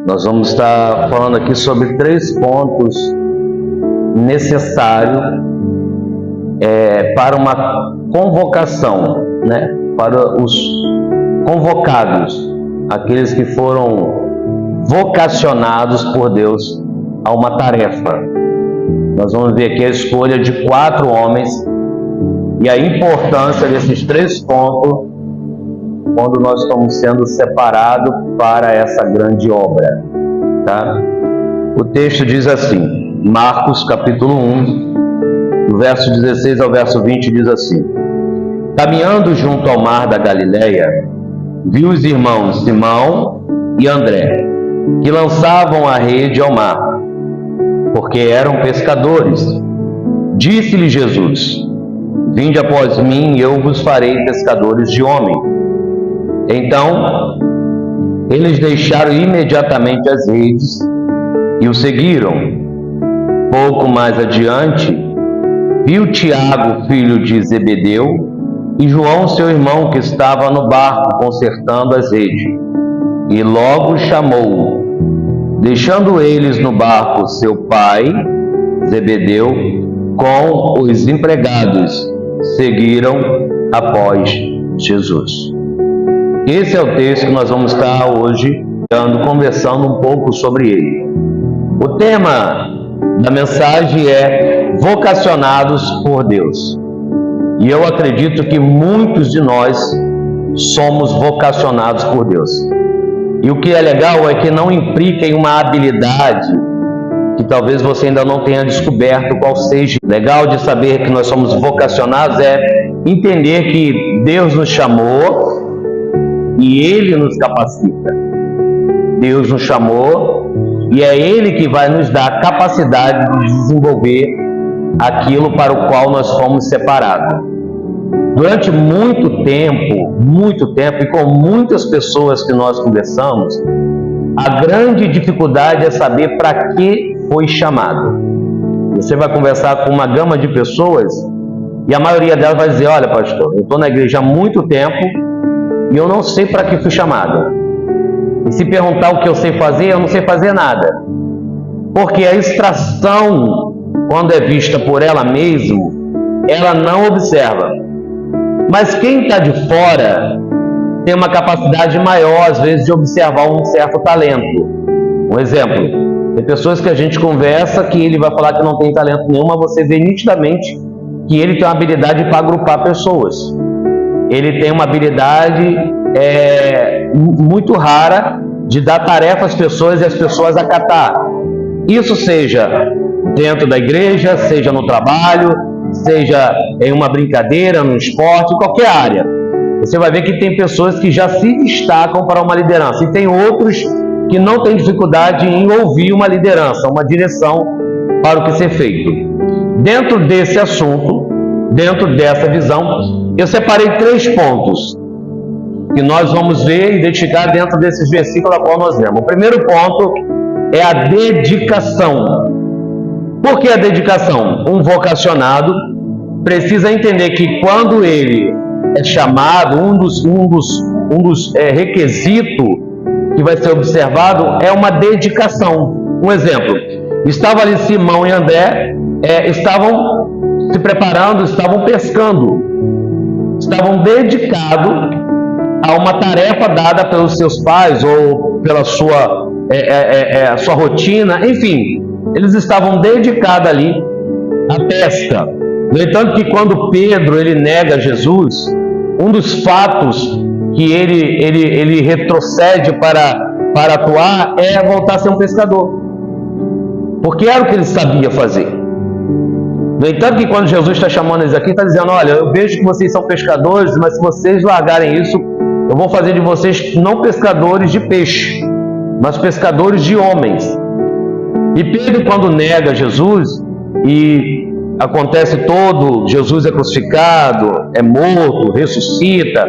Nós vamos estar falando aqui sobre 3 pontos necessários para uma convocação, né? Para os convocados, aqueles que foram vocacionados por Deus a uma tarefa. Nós vamos ver aqui a escolha de 4 homens e a importância desses 3 pontos quando nós estamos sendo separados para essa grande obra, tá? O texto diz assim, Marcos capítulo 1, do verso 16 ao verso 20, diz assim: Caminhando junto ao mar da Galileia, viu os irmãos Simão e André, que lançavam a rede ao mar, porque eram pescadores. Disse-lhe Jesus: Vinde após mim, e eu vos farei pescadores de homem. Então, eles deixaram imediatamente as redes e o seguiram. Pouco mais adiante, viu Tiago, filho de Zebedeu, e João, seu irmão, que estava no barco consertando as redes, e logo chamou. Deixando eles no barco seu pai, Zebedeu, com os empregados, seguiram após Jesus. Esse é o texto que nós vamos estar hoje conversando um pouco sobre ele. O tema da mensagem é vocacionados por Deus. E eu acredito que muitos de nós somos vocacionados por Deus. E o que é legal é que não implica em uma habilidade que talvez você ainda não tenha descoberto qual seja. Legal de saber que nós somos vocacionados é entender que Deus nos chamou e Ele nos capacita. Deus nos chamou e é Ele que vai nos dar a capacidade de desenvolver aquilo para o qual nós fomos separados. Durante muito tempo, e com muitas pessoas que nós conversamos, a grande dificuldade é saber para que foi chamado. Você vai conversar com uma gama de pessoas e a maioria delas vai dizer: olha, pastor, eu estou na igreja há muito tempo e eu não sei para que fui chamado. E se perguntar o que eu sei fazer, eu não sei fazer nada. Porque a extração, quando é vista por ela mesma, ela não observa. Mas quem está de fora tem uma capacidade maior, às vezes, de observar um certo talento. Um exemplo, tem pessoas que a gente conversa que ele vai falar que não tem talento nenhum, mas você vê nitidamente que ele tem uma habilidade para agrupar pessoas. Ele tem uma habilidade muito rara de dar tarefa às pessoas e as pessoas acatar. Isso seja dentro da igreja, seja no trabalho, seja em uma brincadeira, no esporte, em qualquer área. Você vai ver que tem pessoas que já se destacam para uma liderança e tem outros que não têm dificuldade em ouvir uma liderança, uma direção para o que ser feito. Dentro desse assunto, dentro dessa visão, eu separei 3 pontos que nós vamos ver e identificar dentro desses versículos a qual nós lemos. O primeiro ponto é a dedicação. Por que a dedicação? Um vocacionado precisa entender que quando ele é chamado, um dos requisitos que vai ser observado é uma dedicação. Um exemplo, estava ali Simão e André, estavam se preparando, estavam pescando, estavam dedicados a uma tarefa dada pelos seus pais ou pela sua rotina, enfim, eles estavam dedicados ali à pesca. No entanto, que quando Pedro ele nega Jesus, um dos fatos que ele retrocede para atuar é voltar a ser um pescador, porque era o que ele sabia fazer. No entanto, que quando Jesus está chamando eles aqui, está dizendo: olha, eu vejo que vocês são pescadores, mas se vocês largarem isso, eu vou fazer de vocês não pescadores de peixe, mas pescadores de homens. E Pedro, quando nega Jesus, e acontece todo, Jesus é crucificado, é morto, ressuscita,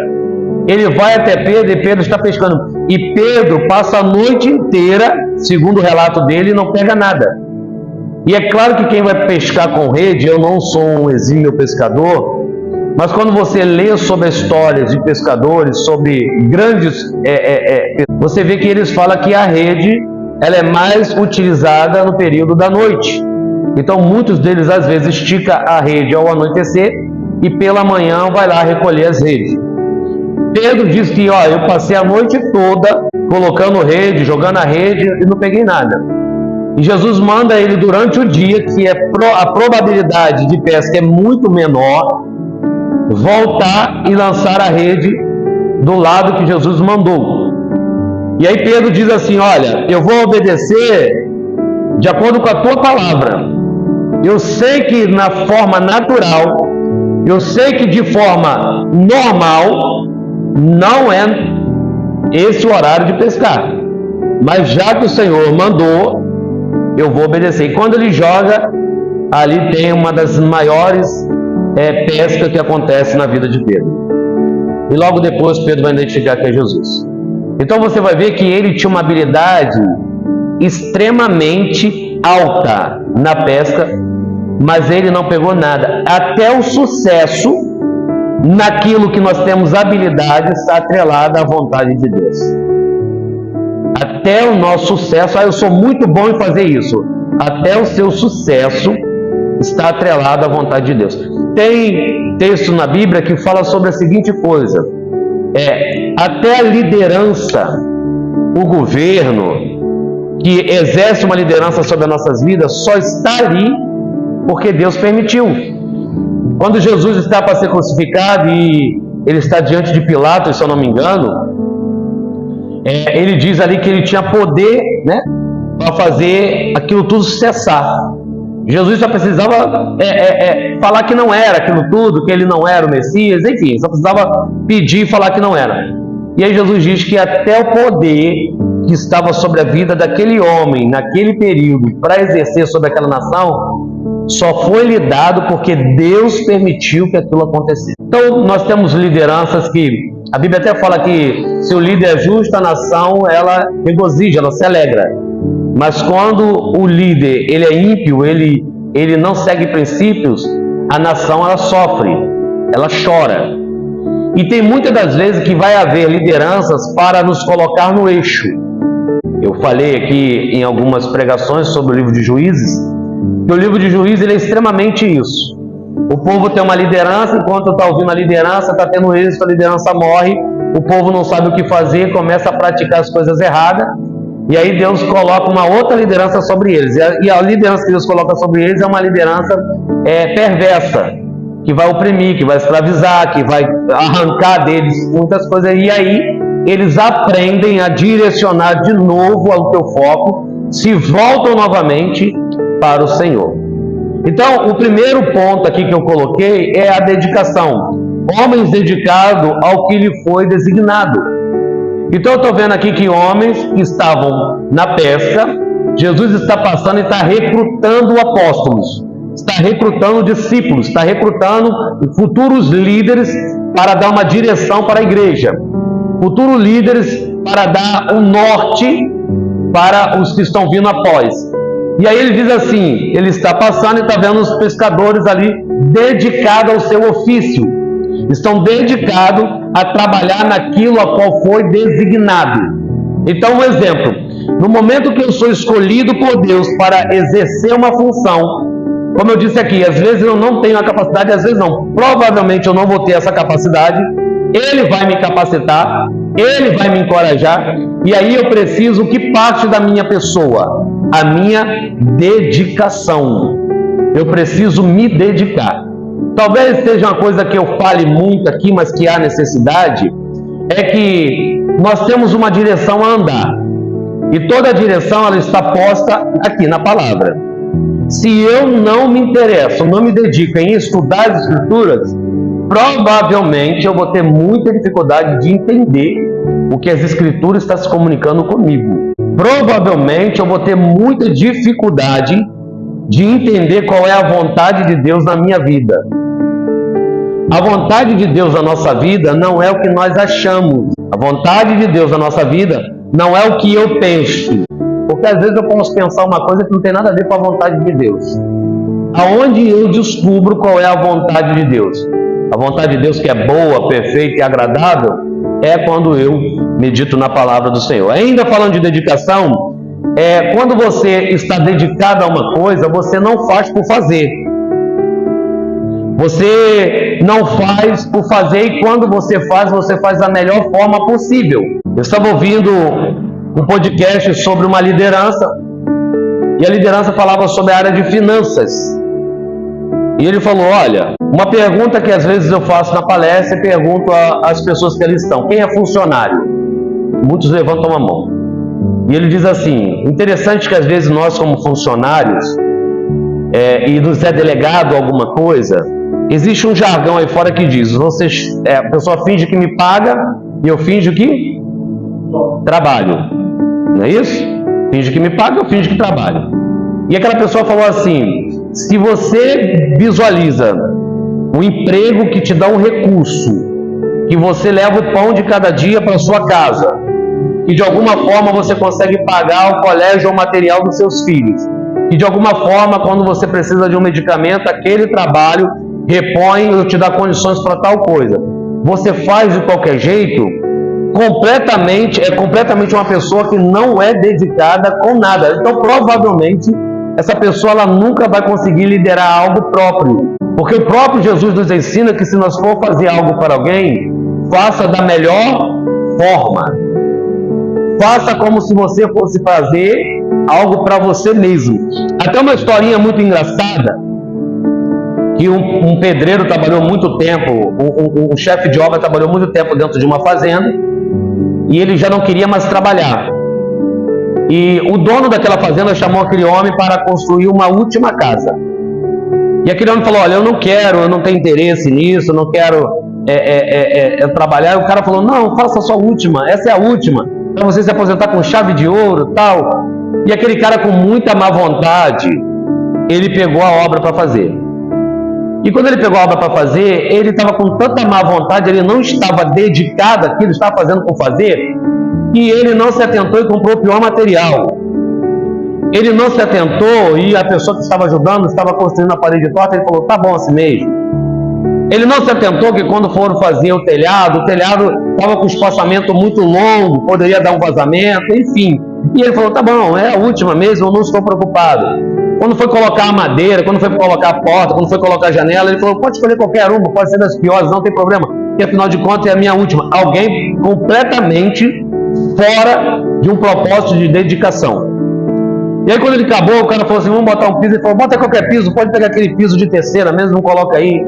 ele vai até Pedro e Pedro está pescando. E Pedro passa a noite inteira, segundo o relato dele, e não pega nada. E é claro que quem vai pescar com rede, eu não sou um exímio pescador, mas quando você lê sobre histórias de pescadores, sobre grandes... você vê que eles falam que a rede ela é mais utilizada no período da noite. Então muitos deles às vezes estica a rede ao anoitecer e pela manhã vai lá recolher as redes. Pedro diz que eu passei a noite toda colocando rede, jogando a rede e não peguei nada. E Jesus manda ele durante o dia, que a probabilidade de pesca é muito menor, voltar e lançar a rede do lado que Jesus mandou. E aí Pedro diz assim: olha, eu vou obedecer de acordo com a tua palavra. Eu sei que na forma natural, eu sei que de forma normal não é esse o horário de pescar, mas já que o Senhor mandou, eu vou obedecer. E quando ele joga, ali tem uma das maiores pescas que acontece na vida de Pedro. E logo depois Pedro vai identificar que é Jesus. Então você vai ver que ele tinha uma habilidade extremamente alta na pesca, mas ele não pegou nada. Até o sucesso naquilo que nós temos habilidade está atrelado à vontade de Deus. Até o nosso sucesso, eu sou muito bom em fazer isso. Até o seu sucesso está atrelado à vontade de Deus. Tem texto na Bíblia que fala sobre a seguinte coisa: até a liderança, o governo que exerce uma liderança sobre as nossas vidas, só está ali porque Deus permitiu. Quando Jesus está para ser crucificado e ele está diante de Pilatos, se eu não me engano, ele diz ali que ele tinha poder, né, para fazer aquilo tudo cessar. Jesus só precisava falar que não era aquilo tudo, que ele não era o Messias, enfim, só precisava pedir e falar que não era. E aí Jesus diz que até o poder que estava sobre a vida daquele homem, naquele período, para exercer sobre aquela nação, só foi lhe dado porque Deus permitiu que aquilo acontecesse. Então nós temos lideranças que, a Bíblia até fala que se o líder é justo, a nação ela regozija, ela se alegra. Mas quando o líder ele é ímpio, ele não segue princípios, a nação ela sofre, ela chora. E tem muitas das vezes que vai haver lideranças para nos colocar no eixo. Eu falei aqui em algumas pregações sobre o livro de Juízes, que o livro de Juízes ele é extremamente isso. O povo tem uma liderança, enquanto está ouvindo a liderança, está tendo êxito, a liderança morre, o povo não sabe o que fazer, começa a praticar as coisas erradas, e aí Deus coloca uma outra liderança sobre eles. E a liderança que Deus coloca sobre eles é uma liderança perversa, que vai oprimir, que vai escravizar, que vai arrancar deles muitas coisas. E aí eles aprendem a direcionar de novo o teu foco, se voltam novamente para o Senhor. Então, o primeiro ponto aqui que eu coloquei é a dedicação. Homens dedicados ao que lhe foi designado. Então, eu estou vendo aqui que homens que estavam na pesca, Jesus está passando e está recrutando apóstolos, está recrutando discípulos, está recrutando futuros líderes para dar uma direção para a igreja, futuros líderes para dar um norte para os que estão vindo após. E aí ele diz assim, ele está passando e está vendo os pescadores ali dedicados ao seu ofício, estão dedicados a trabalhar naquilo a qual foi designado. Então, um exemplo, no momento que eu sou escolhido por Deus para exercer uma função, como eu disse aqui, às vezes eu não tenho a capacidade, às vezes não, provavelmente eu não vou ter essa capacidade, Ele vai me capacitar, Ele vai me encorajar, e aí eu preciso que parte da minha pessoa? A minha dedicação. Eu preciso me dedicar. Talvez seja uma coisa que eu fale muito aqui, mas que há necessidade, é que nós temos uma direção a andar. E toda a direção ela está posta aqui na palavra. Se eu não me interesso, não me dedico em estudar as Escrituras, provavelmente eu vou ter muita dificuldade de entender o que as Escrituras estão se comunicando comigo. Provavelmente eu vou ter muita dificuldade de entender qual é a vontade de Deus na minha vida. A vontade de Deus na nossa vida não é o que nós achamos. A vontade de Deus na nossa vida não é o que eu penso. Porque às vezes eu posso pensar uma coisa que não tem nada a ver com a vontade de Deus. Aonde eu descubro qual é a vontade de Deus? A vontade de Deus que é boa, perfeita e agradável é quando eu medito na palavra do Senhor. Ainda falando de dedicação, Quando você está dedicado a uma coisa, você não faz por fazer. Você não faz por fazer, e quando você faz da melhor forma possível. Eu estava ouvindo um podcast sobre uma liderança, e a liderança falava sobre a área de finanças. E ele falou: olha, uma pergunta que às vezes eu faço na palestra, e pergunto às pessoas que ali estão: quem é funcionário? Muitos levantam a mão. E ele diz assim: interessante que às vezes nós, como funcionários, e nos é delegado alguma coisa, existe um jargão aí fora que diz: a pessoa finge que me paga e eu finjo que trabalho. Não é isso? Finge que me paga, eu finjo que trabalho. E aquela pessoa falou assim: se você visualiza um emprego que te dá um recurso, que você leva o pão de cada dia para sua casa, e de alguma forma você consegue pagar o colégio ou o material dos seus filhos, e de alguma forma, quando você precisa de um medicamento, aquele trabalho repõe ou te dá condições para tal coisa, você faz de qualquer jeito, é completamente uma pessoa que não é dedicada com nada. Então, provavelmente, essa pessoa ela nunca vai conseguir liderar algo próprio, porque o próprio Jesus nos ensina que se nós for fazer algo para alguém, faça da melhor forma. Faça como se você fosse fazer algo para você mesmo. Até uma historinha muito engraçada, que um pedreiro trabalhou muito tempo, um chefe de obra trabalhou muito tempo dentro de uma fazenda, e ele já não queria mais trabalhar. E o dono daquela fazenda chamou aquele homem para construir uma última casa. E aquele homem falou: olha, eu não tenho interesse nisso, eu não quero trabalhar. E o cara falou: não, faça a sua última, essa é a última, para você se aposentar com chave de ouro, tal. E aquele cara, com muita má vontade, ele pegou a obra para fazer. E quando ele pegou a obra para fazer, ele estava com tanta má vontade, ele não estava dedicado àquilo, estava fazendo por fazer, que ele não se atentou e comprou o pior material. Ele não se atentou, e a pessoa que estava ajudando estava construindo a parede torta, ele falou: tá bom assim mesmo. Ele não se atentou que quando foram fazer o telhado estava com espaçamento muito longo, poderia dar um vazamento, enfim. E ele falou: tá bom, é a última mesmo, eu não estou preocupado. Quando foi colocar a madeira, quando foi colocar a porta, quando foi colocar a janela, ele falou: pode escolher qualquer uma, pode ser das piores, não tem problema, porque afinal de contas é a minha última. Alguém completamente fora de um propósito de dedicação. E aí quando ele acabou, o cara falou assim: vamos botar um piso. Ele falou: bota qualquer piso, pode pegar aquele piso de terceira mesmo, não coloca aí.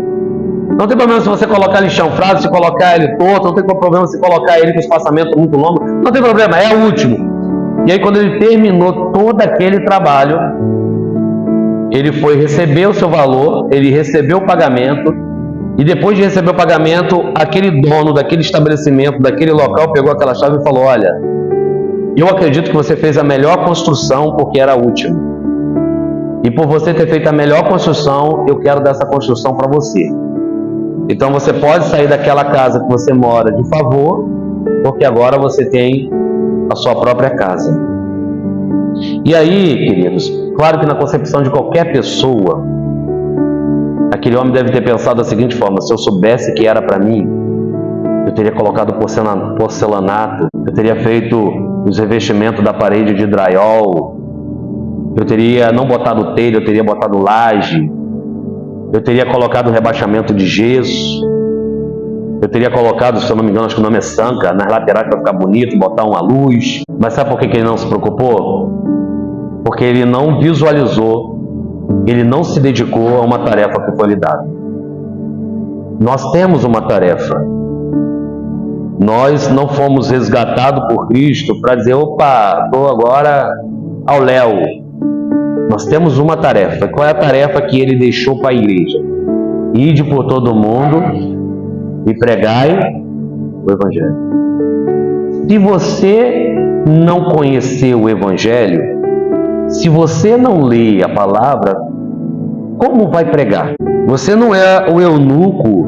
Não tem problema se você colocar ele chanfrado, se colocar ele torto, não tem problema se colocar ele com espaçamento muito longo, não tem problema, é o último. E aí quando ele terminou todo aquele trabalho, ele foi receber o seu valor, ele recebeu o pagamento, e depois de receber o pagamento, aquele dono daquele estabelecimento, daquele local, pegou aquela chave e falou: olha, eu acredito que você fez a melhor construção porque era a última. E por você ter feito a melhor construção, eu quero dar essa construção para você. Então você pode sair daquela casa que você mora de favor, porque agora você tem a sua própria casa. E aí, queridos, claro que na concepção de qualquer pessoa, aquele homem deve ter pensado da seguinte forma: se eu soubesse que era para mim, eu teria colocado porcelanato, eu teria feito os revestimentos da parede de drywall, eu teria não botado telha, eu teria botado laje, eu teria colocado um rebaixamento de gesso, eu teria colocado, se eu não me engano, acho que o nome é sanca, nas laterais para ficar bonito, botar uma luz. Mas sabe por que ele não se preocupou? Porque ele não visualizou, ele não se dedicou a uma tarefa que foi lhe dada. Nós temos uma tarefa. Nós não fomos resgatados por Cristo para dizer: opa, estou agora ao léu. Nós temos uma tarefa. Qual é a tarefa que ele deixou para a igreja? Ide por todo mundo e pregai o Evangelho. Se você não conhecer o Evangelho, se você não lê a palavra, como vai pregar? Você não é o eunuco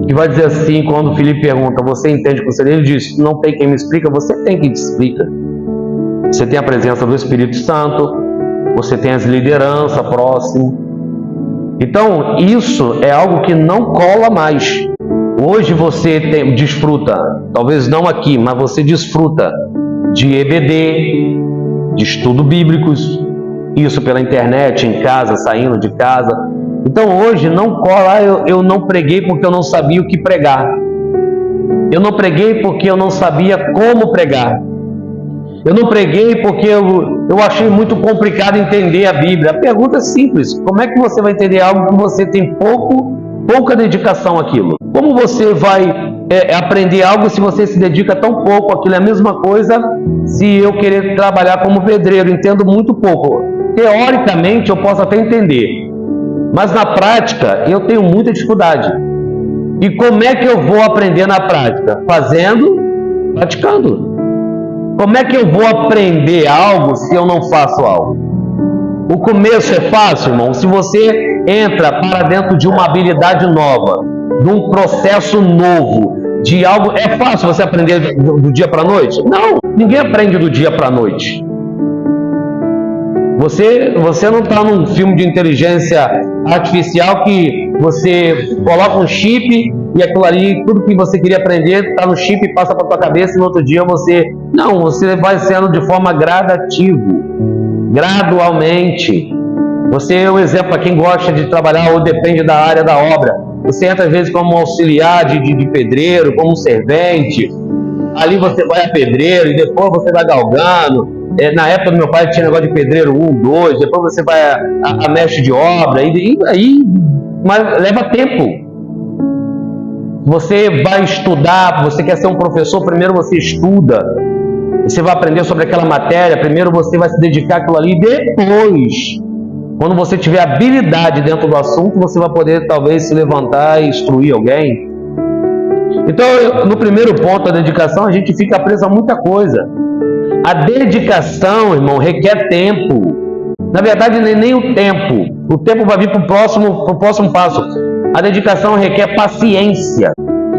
que vai dizer assim, quando o Filipe pergunta: você entende o conselho? Ele diz: não tem quem me explica. Você tem quem te explica. Você tem a presença do Espírito Santo, você tem as lideranças próximas. Então isso é algo que não cola mais. Hoje você desfruta, talvez não aqui, mas você desfruta de EBD, de estudo bíblicos, isso pela internet, em casa, saindo de casa. Então hoje não cola, eu não preguei porque eu não sabia o que pregar. Eu não preguei porque eu não sabia como pregar. Eu não preguei porque eu achei muito complicado entender a Bíblia. A pergunta é simples: como é que você vai entender algo que você tem pouca dedicação àquilo? Como você vai aprender algo se você se dedica tão pouco àquilo? É a mesma coisa se eu querer trabalhar como pedreiro, entendo muito pouco. Teoricamente eu posso até entender, mas na prática eu tenho muita dificuldade. E como é que eu vou aprender na prática? Fazendo, praticando. Como é que eu vou aprender algo se eu não faço algo? O começo é fácil, irmão. Se você entra para dentro de uma habilidade nova, de um processo novo, de algo, é fácil você aprender do dia para a noite? Não, ninguém aprende do dia para a noite. Você não está num filme de inteligência artificial que você coloca um chip e aquilo ali, tudo que você queria aprender está no chip e passa para a tua cabeça e no outro dia você... Não, você vai sendo de forma gradativa, gradualmente. Você é um exemplo para quem gosta de trabalhar ou depende da área da obra. Você entra às vezes como auxiliar de pedreiro, como um servente. Ali você vai a pedreiro e depois você vai galgando. Na época do meu pai tinha negócio de pedreiro 1, 2, depois você vai a mestre de obra, e aí mas leva tempo. Você vai estudar, você quer ser um professor, primeiro você estuda, você vai aprender sobre aquela matéria, primeiro você vai se dedicar àquilo ali, depois, quando você tiver habilidade dentro do assunto, você vai poder talvez se levantar e instruir alguém. Então, no primeiro ponto, a dedicação, a gente fica preso a muita coisa. A dedicação, irmão, requer tempo. Na verdade, nem o tempo. O tempo vai vir para o próximo passo. A dedicação requer paciência.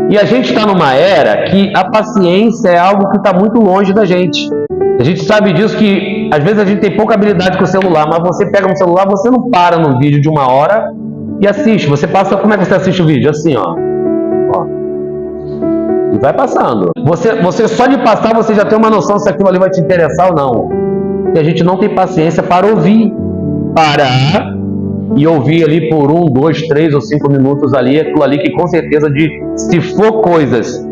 E a gente está numa era que a paciência é algo que está muito longe da gente. A gente sabe disso, que às vezes a gente tem pouca habilidade com o celular, mas você pega um celular, você não para num vídeo de 1 hora e assiste. Você passa, como é que você assiste o vídeo? Assim, ó. E vai passando. Você só de passar, você já tem uma noção se aquilo ali vai te interessar ou não. E a gente não tem paciência para ouvir. Parar e ouvir ali por 1, 2, 3 ou 5 minutos ali, aquilo ali que com certeza, se for coisas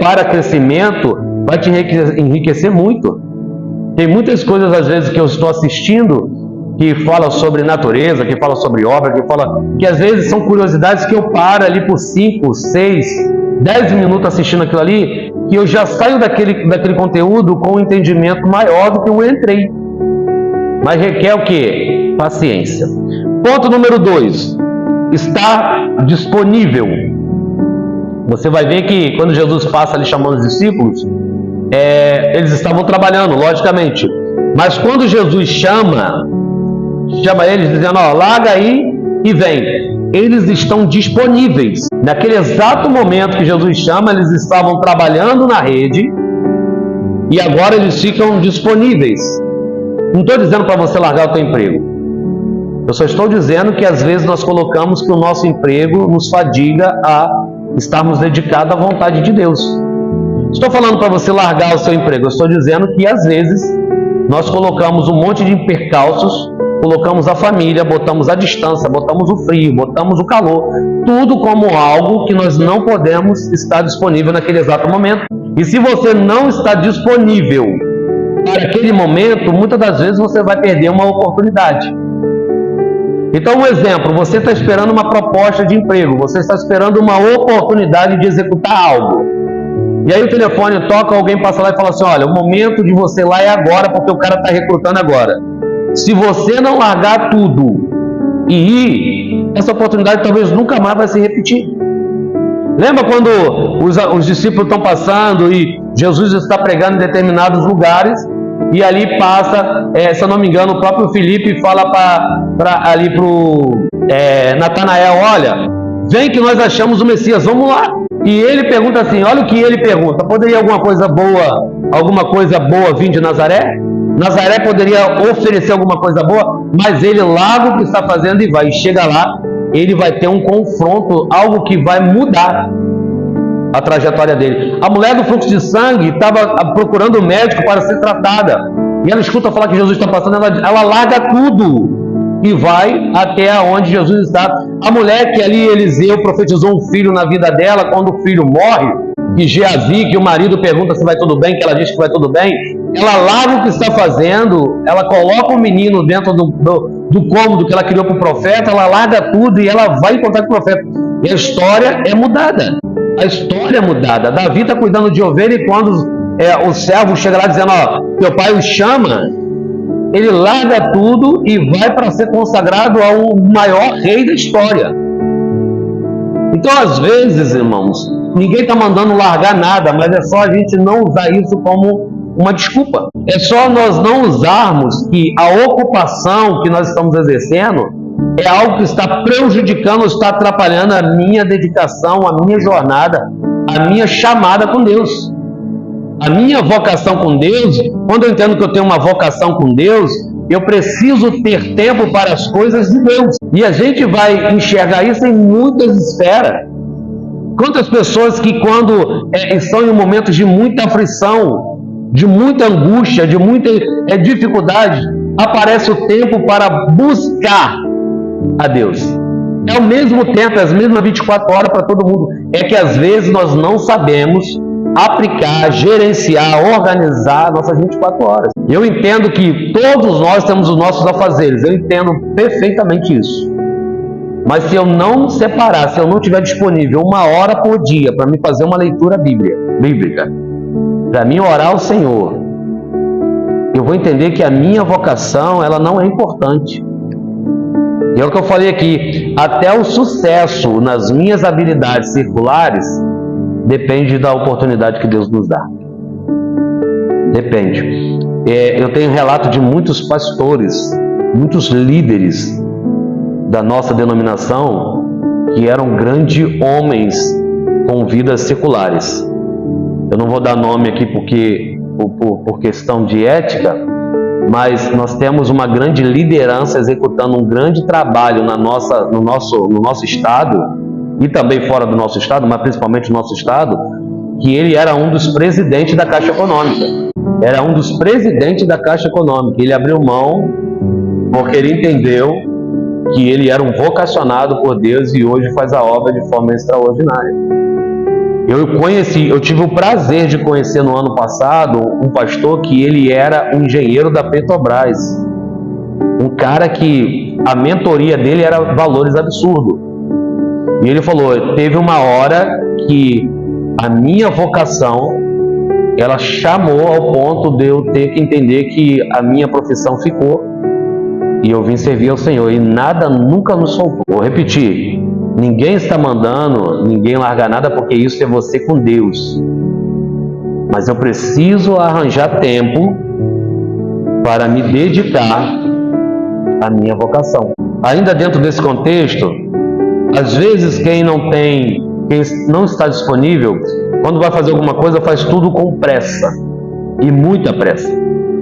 para crescimento, vai te enriquecer muito. Tem muitas coisas às vezes que eu estou assistindo que falam sobre natureza, que falam sobre obra, que às vezes são curiosidades que eu paro ali por 5, 6, 10 minutos assistindo aquilo ali, que eu já saio daquele conteúdo com um entendimento maior do que eu entrei. Mas requer o quê? Paciência. Ponto número 2. Estar disponível. Você vai ver que quando Jesus passa ali chamando os discípulos, eles estavam trabalhando, logicamente. Mas quando Jesus chama eles dizendo, larga aí e vem. Eles estão disponíveis. Naquele exato momento que Jesus chama, eles estavam trabalhando na rede e agora eles ficam disponíveis. Não estou dizendo para você largar o teu emprego. Eu só estou dizendo que às vezes nós colocamos que o nosso emprego nos fadiga a estarmos dedicados à vontade de Deus. Estou falando para você largar o seu emprego. Eu estou dizendo que às vezes nós colocamos um monte de percalços, colocamos a família, botamos a distância, botamos o frio, botamos o calor, tudo como algo que nós não podemos estar disponível naquele exato momento. E se você não está disponível para aquele momento, muitas das vezes você vai perder uma oportunidade. Então, um exemplo, você está esperando uma proposta de emprego, você está esperando uma oportunidade de executar algo. E aí o telefone toca, alguém passa lá e fala assim, olha, o momento de você ir lá é agora, porque o cara está recrutando agora. Se você não largar tudo e ir, essa oportunidade talvez nunca mais vai se repetir. Lembra quando os discípulos estão passando e Jesus está pregando em determinados lugares e ali passa, se eu não me engano, o próprio Filipe fala para Natanael, olha, vem que nós achamos o Messias, vamos lá. E ele pergunta assim, olha o que ele pergunta, poderia alguma coisa boa vir de Nazaré? Nazaré poderia oferecer alguma coisa boa, mas ele larga o que está fazendo e vai. E chega lá, ele vai ter um confronto, algo que vai mudar a trajetória dele. A mulher do fluxo de sangue estava procurando um médico para ser tratada. e ela escuta falar que Jesus está passando, ela larga tudo e vai até onde Jesus está. A mulher que ali Eliseu profetizou um filho na vida dela, quando o filho morre, que Geazi, que o marido pergunta se vai tudo bem, que ela diz que vai tudo bem, ela larga o que está fazendo, ela coloca o menino dentro do cômodo que ela criou para o profeta, ela larga tudo e ela vai encontrar com o profeta. E a história é mudada. A história é mudada. Davi está cuidando de ovelha e quando o servo chega lá dizendo, ó, teu pai o chama, ele larga tudo e vai para ser consagrado ao maior rei da história. Então, às vezes, irmãos, ninguém está mandando largar nada, mas é só a gente não usar isso como uma desculpa. É só nós não usarmos que a ocupação que nós estamos exercendo é algo que está prejudicando, está atrapalhando a minha dedicação, a minha jornada, a minha chamada com Deus. A minha vocação com Deus, quando eu entendo que eu tenho uma vocação com Deus, eu preciso ter tempo para as coisas de Deus. E a gente vai enxergar isso em muitas esferas. Quantas pessoas que quando estão em momentos de muita aflição, de muita angústia, de muita dificuldade, aparece o tempo para buscar a Deus. É o mesmo tempo, as mesmas 24 horas para todo mundo. É que às vezes nós não sabemos aplicar, gerenciar, organizar nossas 24 horas. Eu entendo que todos nós temos os nossos afazeres, eu entendo perfeitamente isso. Mas se eu não separar, se eu não tiver disponível 1 hora por dia para me fazer uma leitura bíblica, para mim orar ao Senhor, eu vou entender que a minha vocação, ela não é importante. E é o que eu falei aqui, até o sucesso nas minhas habilidades circulares depende da oportunidade que Deus nos dá. Depende. Eu tenho relato de muitos pastores, muitos líderes da nossa denominação que eram grandes homens com vidas seculares. Eu não vou dar nome aqui por questão de ética, mas nós temos uma grande liderança executando um grande trabalho no nosso estado, e também fora do nosso estado, mas principalmente no nosso estado, que ele era um dos presidentes da Caixa Econômica. Era um dos presidentes da Caixa Econômica. Ele abriu mão porque ele entendeu que ele era um vocacionado por Deus e hoje faz a obra de forma extraordinária. Eu tive o prazer de conhecer no ano passado um pastor que ele era um engenheiro da Petrobras. Um cara que a mentoria dele era valores absurdos. E ele falou, teve uma hora que a minha vocação, ela chamou ao ponto de eu ter que entender que a minha profissão ficou e eu vim servir ao Senhor e nada nunca nos soltou. Vou repetir, ninguém está mandando ninguém largar nada porque isso é você com Deus. Mas eu preciso arranjar tempo para me dedicar à minha vocação. Ainda dentro desse contexto, às vezes quem não está disponível, quando vai fazer alguma coisa, faz tudo com pressa, e muita pressa.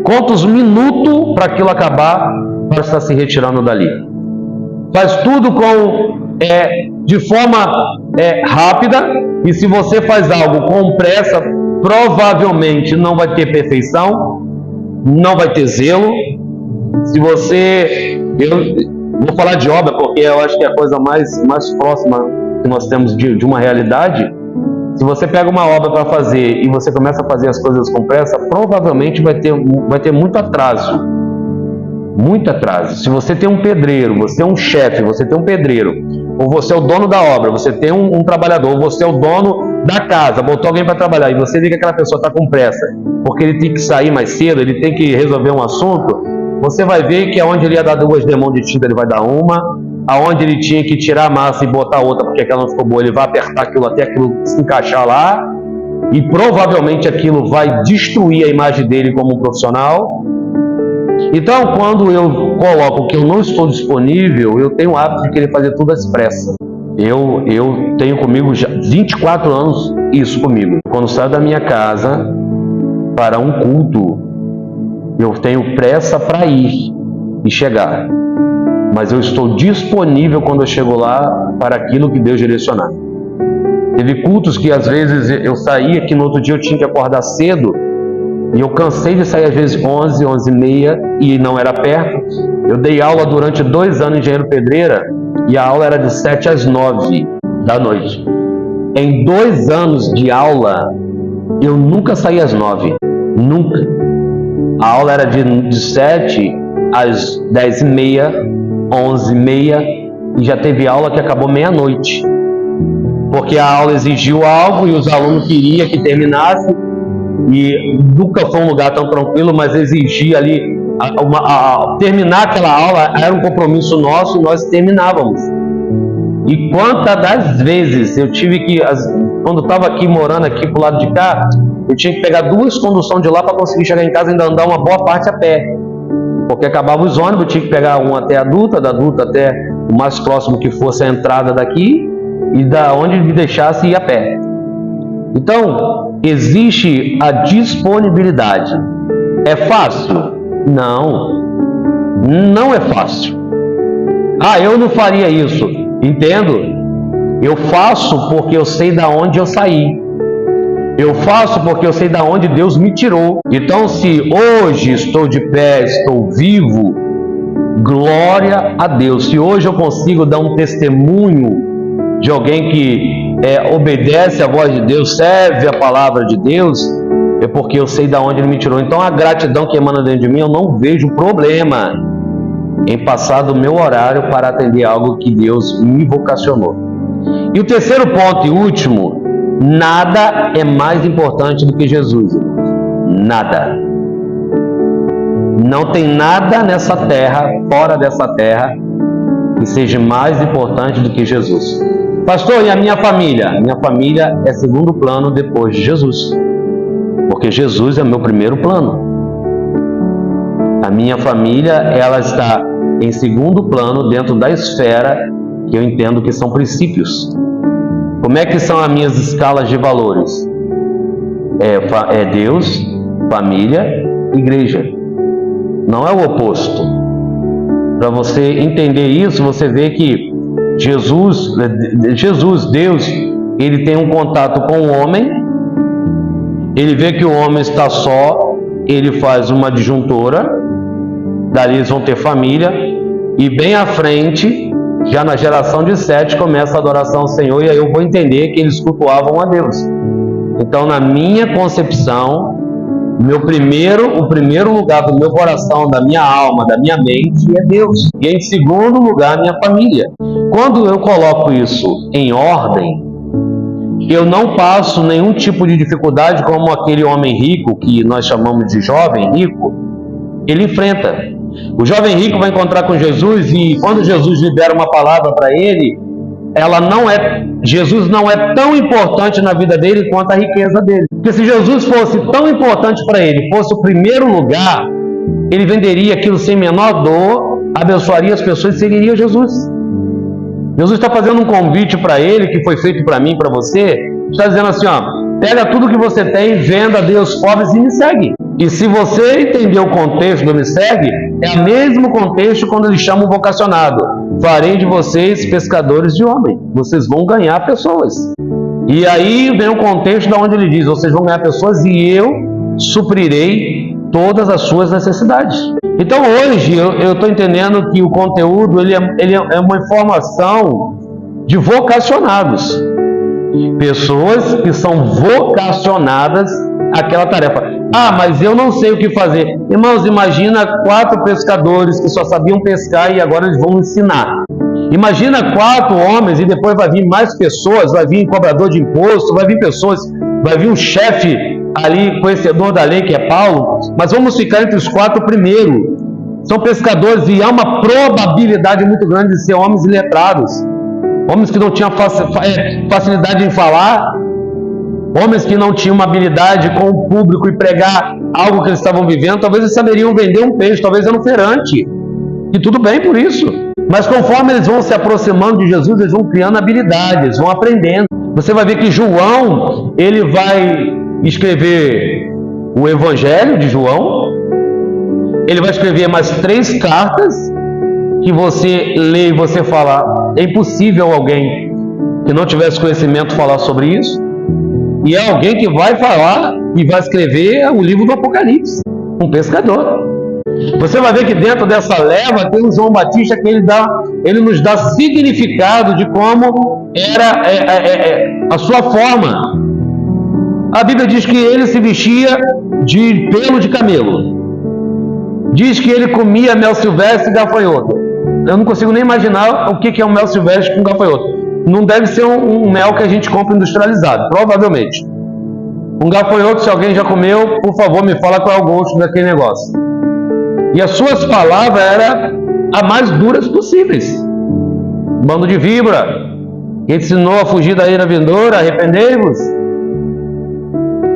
Conta os minutos para aquilo acabar, para estar se retirando dali. Faz tudo de forma rápida, e se você faz algo com pressa, provavelmente não vai ter perfeição, não vai ter zelo. Se você... Vou falar de obra porque eu acho que é a coisa mais próxima que nós temos de uma realidade. Se você pega uma obra para fazer e você começa a fazer as coisas com pressa, provavelmente vai ter muito atraso. Muito atraso. Se você tem um pedreiro, você é um chefe, você tem um pedreiro, ou você é o dono da obra, você tem um trabalhador, ou você é o dono da casa, botou alguém para trabalhar, e você vê que aquela pessoa está com pressa, porque ele tem que sair mais cedo, ele tem que resolver um assunto, você vai ver que aonde ele ia dar 2 demãos de tinta, ele vai dar uma, aonde ele tinha que tirar a massa e botar outra porque aquela não ficou boa, ele vai apertar aquilo até aquilo se encaixar lá, e provavelmente aquilo vai destruir a imagem dele como um profissional. Então, quando eu coloco que eu não estou disponível, eu tenho o hábito de querer fazer tudo às pressas. Eu tenho comigo já 24 anos isso comigo. Quando saio da minha casa para um culto, eu tenho pressa para ir e chegar. Mas eu estou disponível quando eu chego lá para aquilo que Deus direcionar. Teve cultos que às vezes eu saía, que no outro dia eu tinha que acordar cedo, E eu cansei de sair às vezes 11, 11h30 e não era perto. Eu dei aula durante 2 anos em Engenheiro Pedreira e a aula era de 7 às 9 da noite. Em 2 anos de aula, eu nunca saí às 9. Nunca. A aula era de 7 às 10h30, 11h30 e já teve aula que acabou meia-noite. Porque a aula exigiu algo e os alunos queriam que terminasse. E nunca foi um lugar tão tranquilo, mas exigia ali terminar aquela aula, era um compromisso nosso e nós terminávamos. E quantas das vezes eu tive que, quando estava aqui morando aqui pro lado de cá, eu tinha que pegar 2 conduções de lá para conseguir chegar em casa e ainda andar uma boa parte a pé, porque acabava os ônibus, eu tinha que pegar um até a Dutra, da Dutra até o mais próximo que fosse a entrada daqui e da onde me deixasse ir a pé. Então, existe a disponibilidade. É fácil? Não, não é fácil. Eu não faria isso. Entendo? Eu faço porque eu sei da onde eu saí. Eu faço porque eu sei da onde Deus me tirou. Então, se hoje estou de pé, estou vivo, glória a Deus. Se hoje eu consigo dar um testemunho de alguém que obedece à voz de Deus, serve a palavra de Deus, é porque eu sei de onde Ele me tirou. Então a gratidão que emana dentro de mim, eu não vejo problema em passar do meu horário para atender algo que Deus me vocacionou. E o terceiro ponto e último, nada é mais importante do que Jesus. Nada. Não tem nada nessa terra, fora dessa terra, que seja mais importante do que Jesus. Pastor, e a minha família? Minha família é segundo plano depois de Jesus, porque Jesus é meu primeiro plano. A minha família, ela está em segundo plano dentro da esfera que eu entendo que são princípios. Como é que são as minhas escalas de valores? É Deus, família, igreja. Não é o oposto. Para você entender isso, você vê que Jesus, Deus, Ele tem um contato com o homem, Ele vê que o homem está só, Ele faz uma adjuntora, dali eles vão ter família, e bem à frente, já na geração de 7, começa a adoração ao Senhor, e aí eu vou entender que eles cultuavam a Deus. Então, na minha concepção, o primeiro lugar do meu coração, da minha alma, da minha mente é Deus. E em segundo lugar, minha família. Quando eu coloco isso em ordem, eu não passo nenhum tipo de dificuldade como aquele homem rico, que nós chamamos de jovem rico, ele enfrenta. O jovem rico vai encontrar com Jesus e quando Jesus libera uma palavra para ele, Jesus não é tão importante na vida dele quanto a riqueza dele. Porque se Jesus fosse tão importante para ele, fosse o primeiro lugar, ele venderia aquilo sem menor dor, abençoaria as pessoas e seguiria Jesus. Jesus está fazendo um convite para ele, que foi feito para mim, para você. Está dizendo assim, pega tudo que você tem, venda, dê aos pobres e me segue. E se você entender o contexto do me segue, é o mesmo contexto quando ele chama o vocacionado. Farei de vocês pescadores de homem. Vocês vão ganhar pessoas. E aí vem o contexto de onde ele diz, vocês vão ganhar pessoas e eu suprirei todas as suas necessidades. Então hoje eu estou entendendo que o conteúdo ele é uma informação de vocacionados. Pessoas que são vocacionadas àquela tarefa. Mas eu não sei o que fazer. Irmãos, imagina 4 pescadores que só sabiam pescar e agora eles vão ensinar. Imagina 4 homens e depois vai vir mais pessoas, vai vir cobrador de imposto, vai vir pessoas, vai vir um chefe ali, conhecedor da lei, que é Paulo, mas vamos ficar entre os 4 primeiro. São pescadores e há uma probabilidade muito grande de ser homens iletrados, homens que não tinham facilidade em falar, homens que não tinham uma habilidade com o público e pregar algo que eles estavam vivendo. Talvez eles saberiam vender um peixe, talvez era um feirante, e tudo bem por isso. Mas conforme eles vão se aproximando de Jesus, eles vão criando habilidades, vão aprendendo. Você vai ver que João, ele vai escrever o Evangelho de João, ele vai escrever mais 3 cartas, que você lê e você fala, é impossível alguém que não tivesse conhecimento falar sobre isso. E é alguém que vai falar e vai escrever o livro do Apocalipse, um pescador. Você vai ver que dentro dessa leva tem um João Batista que ele nos dá significado de como era a sua forma. A Bíblia diz que ele se vestia de pelo de camelo. Diz que ele comia mel silvestre e gafanhoto. Eu não consigo nem imaginar o que é um mel silvestre com gafanhoto. Não deve ser um mel que a gente compra industrializado, provavelmente. Um gafanhoto, se alguém já comeu, por favor, me fala qual é o gosto daquele negócio. E as suas palavras eram as mais duras possíveis. Bando de víbora, que ensinou a fugir da ira vindoura, arrependei-vos.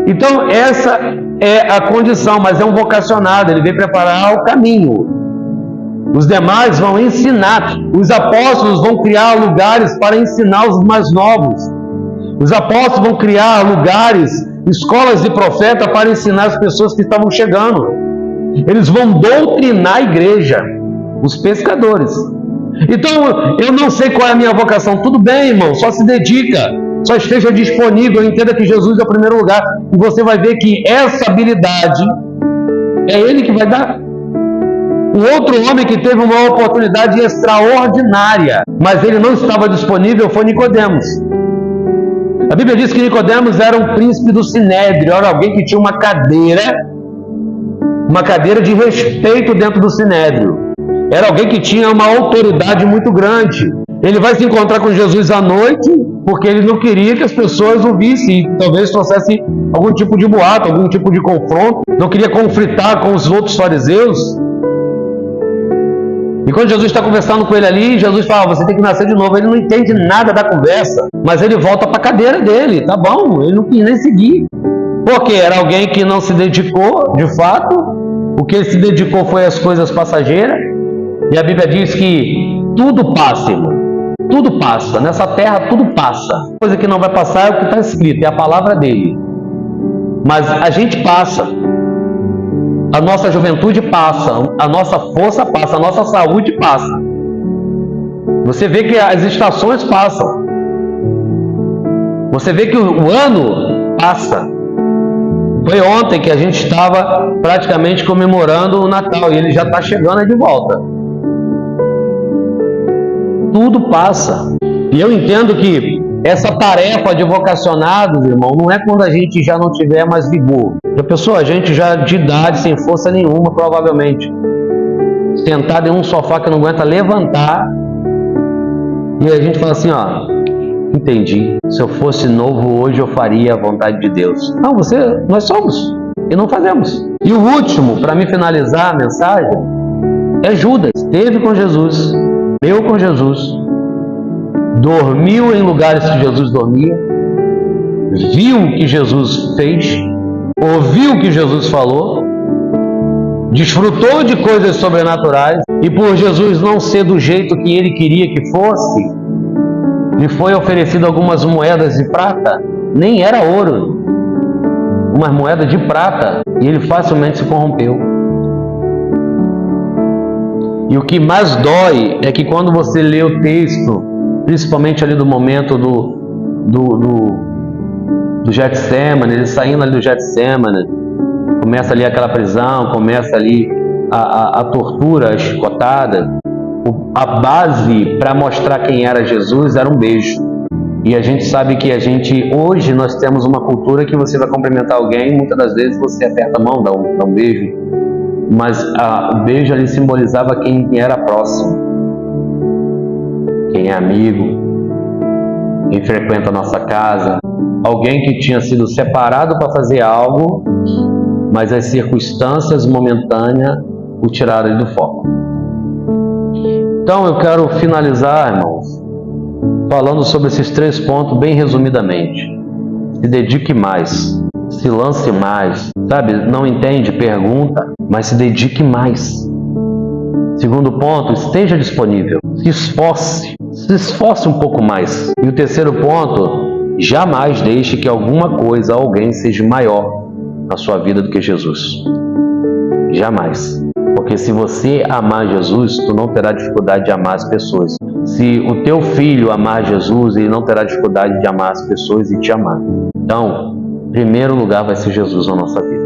Então, essa é a condição, mas é um vocacionado, ele vem preparar o caminho. Os demais vão ensinar, os apóstolos vão criar lugares para ensinar os mais novos. Os apóstolos vão criar lugares, escolas de profeta para ensinar as pessoas que estavam chegando. Eles vão doutrinar a igreja, os pescadores. Então, eu não sei qual é a minha vocação. Tudo bem, irmão, só se dedica, só esteja disponível, entenda que Jesus é o primeiro lugar. E você vai ver que essa habilidade é Ele que vai dar. O outro homem que teve uma oportunidade extraordinária, mas ele não estava disponível, foi Nicodemos. A Bíblia diz que Nicodemos era um príncipe do Sinédrio, era alguém que tinha uma cadeira de respeito dentro do Sinédrio. Era alguém que tinha uma autoridade muito grande. Ele vai se encontrar com Jesus à noite, porque ele não queria que as pessoas o vissem, e talvez trouxesse algum tipo de boato, algum tipo de confronto, não queria conflitar com os outros fariseus. E quando Jesus está conversando com ele ali, Jesus fala, você tem que nascer de novo. Ele não entende nada da conversa, mas ele volta para a cadeira dele, tá bom, ele não quis nem seguir. Porque era alguém que não se dedicou, de fato, o que ele se dedicou foi às coisas passageiras, e a Bíblia diz que tudo passa, irmão. Tudo passa, nessa terra tudo passa. A coisa que não vai passar é o que está escrito, é a palavra dele. Mas a gente passa. A nossa juventude passa, a nossa força passa, a nossa saúde passa. Você vê que as estações passam. Você vê que o ano passa. Foi ontem que a gente estava praticamente comemorando o Natal e ele já está chegando aí de volta. Tudo passa. E eu entendo que essa tarefa de vocacionados, irmão, não é quando a gente já não tiver mais vigor. Já pensou? A gente já de idade, sem força nenhuma, provavelmente. Sentado em um sofá que não aguenta levantar. E a gente fala assim, ó, entendi. Se eu fosse novo hoje, eu faria a vontade de Deus. Não, nós somos. E não fazemos. E o último, para me finalizar a mensagem, é Judas. Esteve com Jesus, comeu com Jesus, dormiu em lugares que Jesus dormia, viu o que Jesus fez, ouviu o que Jesus falou, desfrutou de coisas sobrenaturais, e por Jesus não ser do jeito que ele queria que fosse, lhe foi oferecido algumas moedas de prata, nem era ouro, uma moeda de prata, e ele facilmente se corrompeu. E o que mais dói é que quando você lê o texto, principalmente ali do momento do Getsemane, ele saindo ali do Getsemane, começa ali aquela prisão, começa ali a tortura, a chicotada, a base para mostrar quem era Jesus era um beijo. E a gente sabe que hoje nós temos uma cultura que você vai cumprimentar alguém, muitas das vezes você aperta a mão, dá um beijo, mas o beijo ali simbolizava quem era próximo, quem é amigo, quem frequenta a nossa casa, alguém que tinha sido separado para fazer algo, mas as circunstâncias momentâneas o tiraram do foco. Então eu quero finalizar, irmãos, falando sobre esses 3 pontos bem resumidamente. Se dedique mais, se lance mais, sabe? Não entende? Pergunta, mas se dedique mais. Segundo ponto, esteja disponível, se esforce um pouco mais. E o terceiro ponto, jamais deixe que alguma coisa, alguém seja maior na sua vida do que Jesus. Jamais. Porque se você amar Jesus, tu não terá dificuldade de amar as pessoas. Se o teu filho amar Jesus, ele não terá dificuldade de amar as pessoas e te amar. Então, em primeiro lugar vai ser Jesus na nossa vida.